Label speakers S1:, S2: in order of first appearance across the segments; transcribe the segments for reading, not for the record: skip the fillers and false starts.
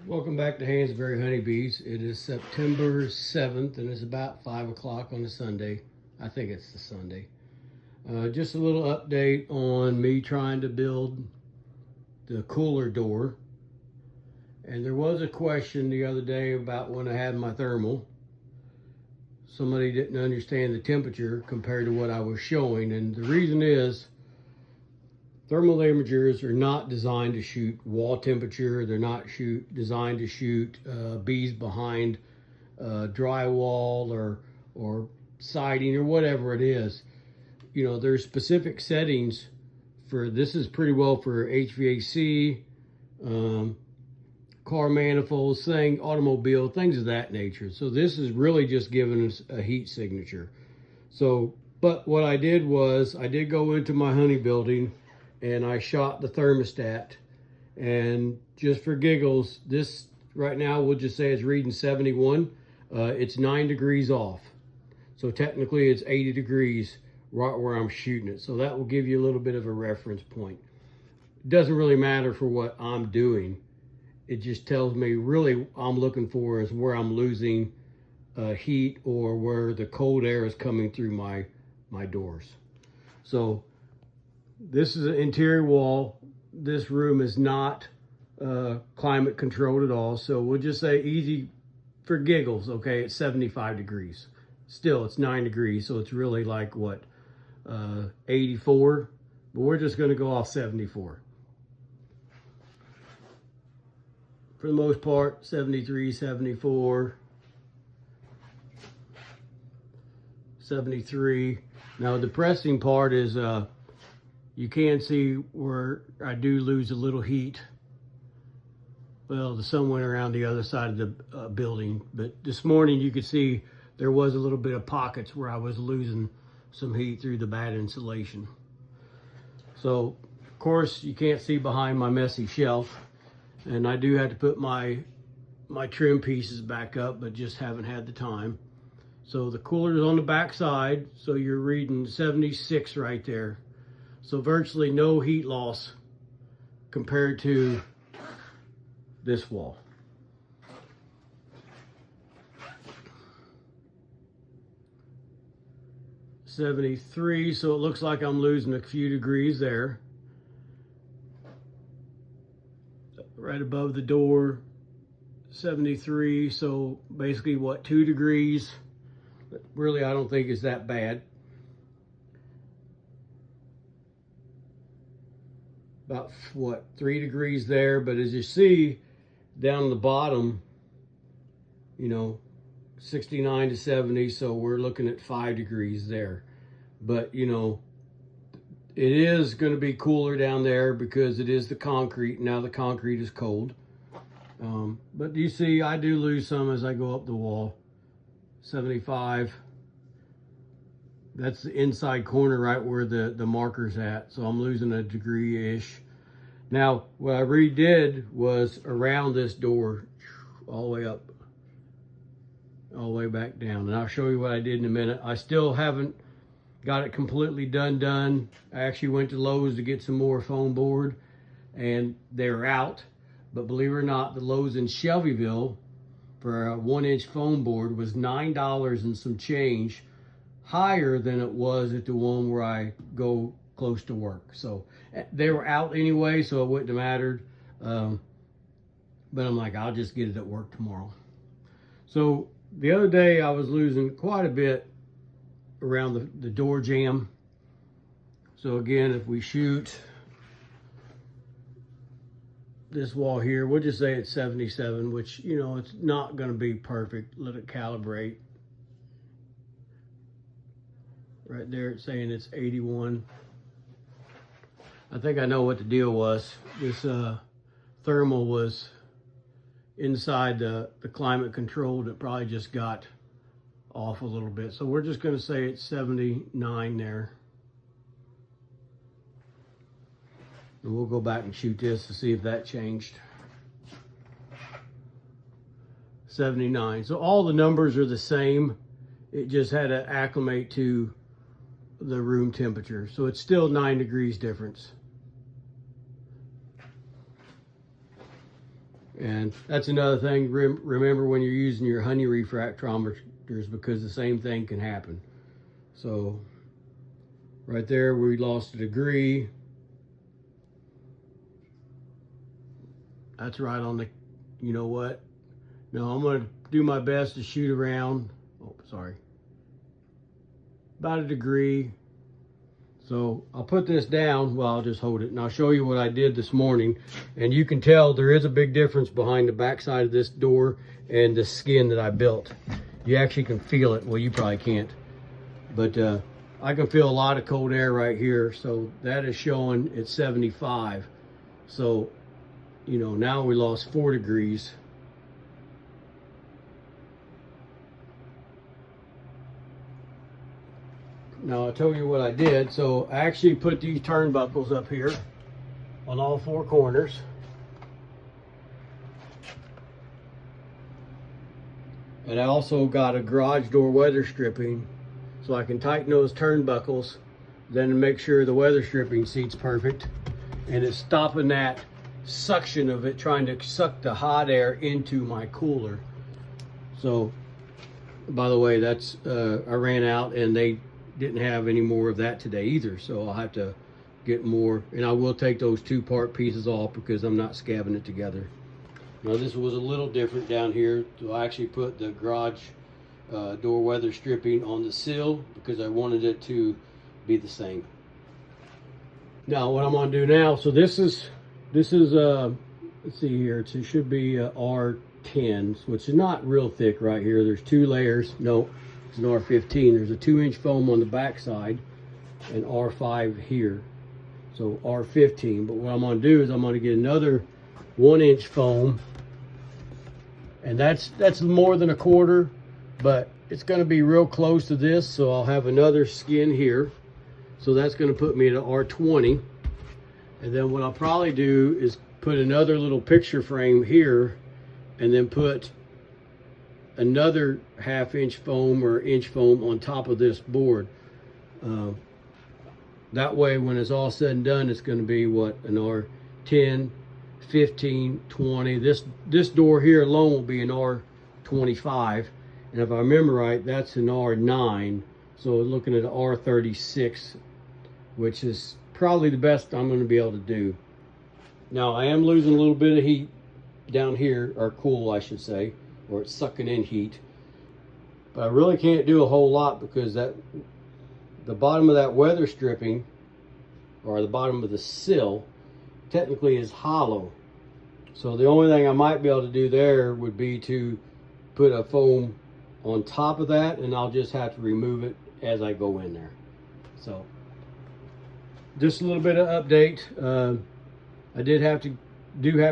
S1: Welcome back to Hansberry Honeybees. It is September 7th and it's about 5 o'clock on a Sunday. I think it's the Sunday. Just a little update on me trying to build the cooler door. And there was a question the other day about when I had my thermal. Somebody didn't understand the temperature compared to what I was showing. And the reason is thermal imagers are not designed to shoot wall temperature. They're not designed to shoot bees behind drywall or siding or whatever it is. You know, there's specific settings for this. Is pretty well for HVAC, car manifolds, automobile, things of that nature. So this is really just giving us a heat signature. So, but what I did was I did go into my honey building and I shot the thermostat, and just for giggles, this right now we'll just say it's reading 71. It's 9 degrees off, so technically it's 80 degrees right where I'm shooting it. So that will give you a little bit of a reference point. It doesn't really matter for what I'm doing. It just tells me really I'm looking for is where I'm losing heat or where the cold air is coming through my doors. So this is an interior wall. This room is not climate controlled at all. So we'll just say easy for giggles, okay, it's 75 degrees. Still, it's 9 degrees, so it's really like what, 84? But we're just gonna go off 74. For the most part, 73, 74, 73. Now the depressing part is you can see where I do lose a little heat. Well, the sun went around the other side of the building, but this morning you could see there was a little bit of pockets where I was losing some heat through the bad insulation. So, of course, you can't see behind my messy shelf, and I do have to put my trim pieces back up, but just haven't had the time. So the cooler is on the back side, so you're reading 76 right there. So virtually no heat loss compared to this wall. $73, so it looks like I'm losing a few degrees there. Right above the door, 73, so basically what, 2 degrees? Really, I don't think it's that bad. About what, 3 degrees there, but as you see down the bottom, you know, 69 to 70, so we're looking at 5 degrees there. But you know, it is going to be cooler down there because it is the concrete. Now the concrete is cold, but you see I do lose some as I go up the wall. 75. That's the inside corner right where the marker's at, so I'm losing a degree-ish. Now, what I redid was around this door, all the way up, all the way back down, and I'll show you what I did in a minute. I still haven't got it completely done. I actually went to Lowe's to get some more foam board, and they're out. But believe it or not, the Lowe's in Shelbyville for a 1-inch foam board was $9 and some change, higher than it was at the one where I go close to work. So they were out anyway, so it wouldn't have mattered. But I'm like, I'll just get it at work tomorrow. So the other day I was losing quite a bit around the door jamb. So again, if we shoot this wall here, we'll just say it's 77, which, you know, it's not going to be perfect. Let it calibrate. Right there, it's saying it's 81. I think I know what the deal was. This thermal was inside the climate controlled. It probably just got off a little bit. So we're just going to say it's 79 there. And we'll go back and shoot this to see if that changed. 79. So all the numbers are the same. It just had to acclimate to the room temperature. So it's still 9 degrees difference. And that's another thing, remember when you're using your honey refractometers, because the same thing can happen. So right there we lost a degree. That's right on the, you know what? No, I'm gonna do my best to shoot around, oh, sorry, about a degree. So I'll put this down, well, I'll just hold it, and I'll show you what I did this morning. And you can tell there is a big difference behind the back side of this door and the skin that I built. You actually can feel it. Well, you probably can't. But I can feel a lot of cold air right here. So that is showing it's 75. So, you know, now we lost 4 degrees. Now I'll tell you what I did. So I actually put these turnbuckles up here on all 4 corners. And I also got a garage door weather stripping so I can tighten those turnbuckles, then make sure the weather stripping seat's perfect. And it's stopping that suction of it trying to suck the hot air into my cooler. So, by the way, that's I ran out and they didn't have any more of that today either, so I'll have to get more, and I will take those 2-part pieces off because I'm not scabbing it together. Now this was a little different down here, so I actually put the garage door weather stripping on the sill because I wanted it to be the same. Now what I'm going to do now, so this is let's see here, it should be R10, which is not real thick right here. There's 2 layers. No, it's an R15. There's a 2-inch foam on the back side and R5 here. So R15. But what I'm going to do is I'm going to get another 1-inch foam, and that's more than a quarter, but it's going to be real close to this. So I'll have another skin here. So that's going to put me at an R20. And then what I'll probably do is put another little picture frame here, and then put another 1/2-inch foam or inch foam on top of this board. That way when it's all said and done, it's going to be what, an R10, 15, 20. This door here alone will be an R25, and if I remember right, that's an R9. So looking at an R36, which is probably the best I'm going to be able to do. Now I am losing a little bit of heat down here, or cool I should say, or it's sucking in heat, but I really can't do a whole lot because the bottom of that weather stripping, or the bottom of the sill, technically is hollow. So the only thing I might be able to do there would be to put a foam on top of that, and I'll just have to remove it as I go in there. So just a little bit of update. I do have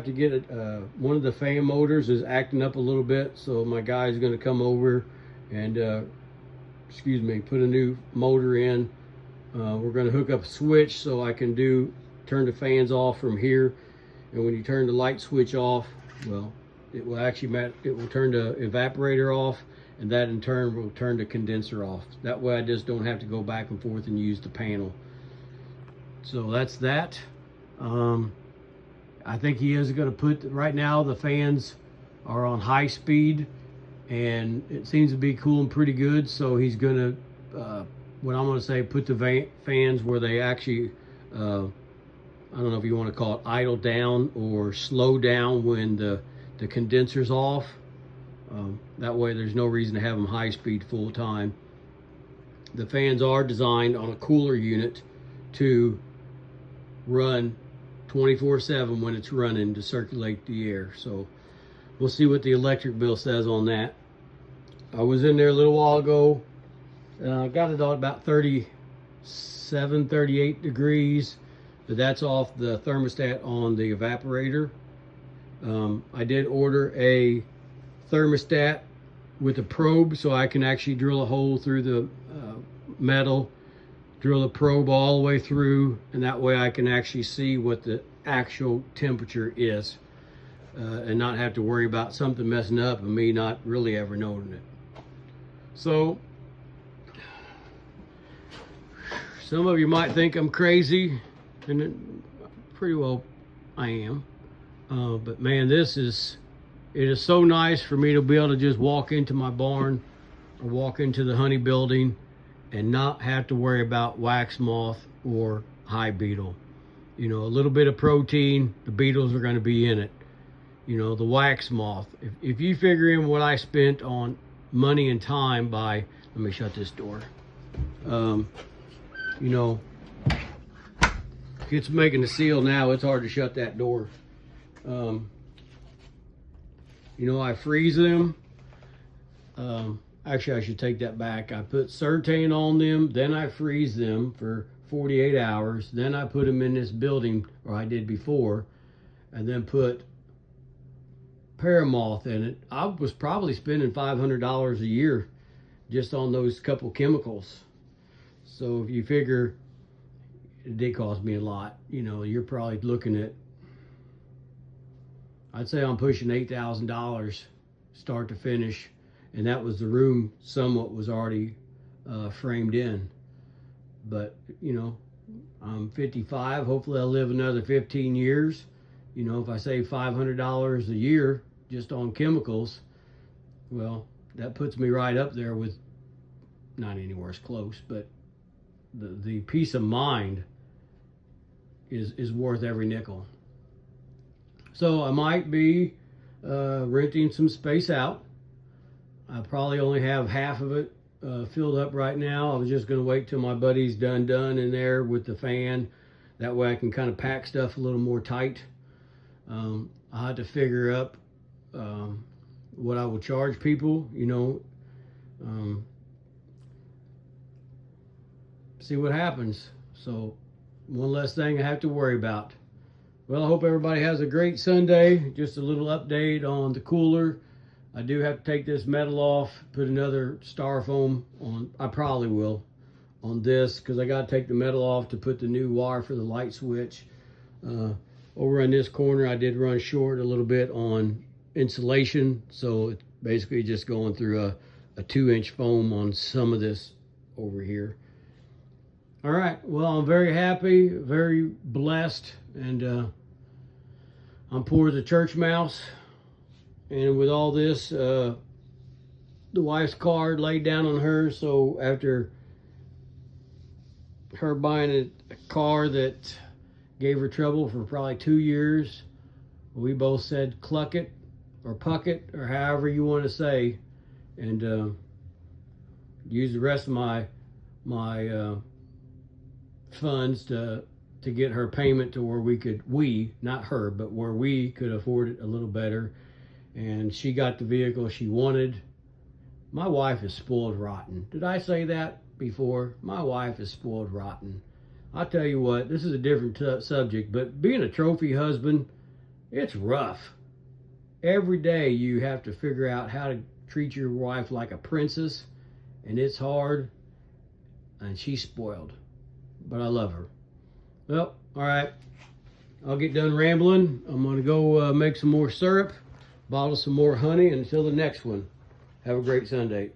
S1: to get one of the fan motors is acting up a little bit, so my guy's going to come over and put a new motor in. We're going to hook up a switch so I can turn the fans off from here, and when you turn the light switch off, well, it will turn the evaporator off, and that in turn will turn the condenser off. That way I just don't have to go back and forth and use the panel. So that's that. I think he is going to put, right now the fans are on high speed and it seems to be cooling pretty good, so he's going to, what I'm going to say, put the fans where they actually, I don't know if you want to call it idle down or slow down when the condenser's off. That way there's no reason to have them high speed full time. The fans are designed on a cooler unit to run 24/7 when it's running to circulate the air. So we'll see what the electric bill says on that. I was in there a little while ago. Got it on about 37, 38 degrees, but that's off the thermostat on the evaporator. I did order a thermostat with a probe so I can actually drill a hole through the metal, drill a probe all the way through, and that way I can actually see what the actual temperature is, and not have to worry about something messing up and me not really ever knowing it. So some of you might think I'm crazy, and pretty well I am, But man, it is so nice for me to be able to just walk into my barn or walk into the honey building and not have to worry about wax moth or hive beetle. You know, a little bit of protein, the beetles are going to be in it. You know, the wax moth. If you figure in what I spent on money and time by, let me shut this door. You know, it's making a seal now. It's hard to shut that door. You know, I freeze them. Actually, I should take that back. I put Surtain on them, then I freeze them for 48 hours. Then I put them in this building, or I did before, and then put Paramoth in it. I was probably spending $500 a year just on those couple chemicals. So if you figure it did cost me a lot, you know, you're probably looking at, I'd say I'm pushing $8,000 start to finish. And that was the room somewhat was already framed in. But, you know, I'm 55. Hopefully I'll live another 15 years. You know, if I save $500 a year just on chemicals, well, that puts me right up there with, not anywhere close, but the peace of mind is worth every nickel. So I might be renting some space out. I probably only have half of it filled up right now. I was just going to wait till my buddy's done in there with the fan. That way I can kind of pack stuff a little more tight. I'll have to figure up what I will charge people, you know. See what happens. So one less thing I have to worry about. Well, I hope everybody has a great Sunday. Just a little update on the cooler. I do have to take this metal off, put another styrofoam on. I probably will on this because I got to take the metal off to put the new wire for the light switch. Over in this corner, I did run short a little bit on insulation, so it's basically just going through a 2-inch foam on some of this over here. All right, well, I'm very happy, very blessed, and I'm poor as a church mouse. And with all this, the wife's card laid down on her. So after her buying a car that gave her trouble for probably 2 years, we both said cluck it or puck it or however you want to say, and use the rest of my funds to get her payment to where we, not her, but where we could afford it a little better. And she got the vehicle she wanted. My wife is spoiled rotten. Did I say that before? My wife is spoiled rotten. I'll tell you what, this is a different subject, but being a trophy husband, it's rough. Every day you have to figure out how to treat your wife like a princess, and it's hard, and she's spoiled. But I love her. Well, all right. I'll get done rambling. I'm going to go make some more syrup, bottle some more honey. Until the next one, have a great Sunday.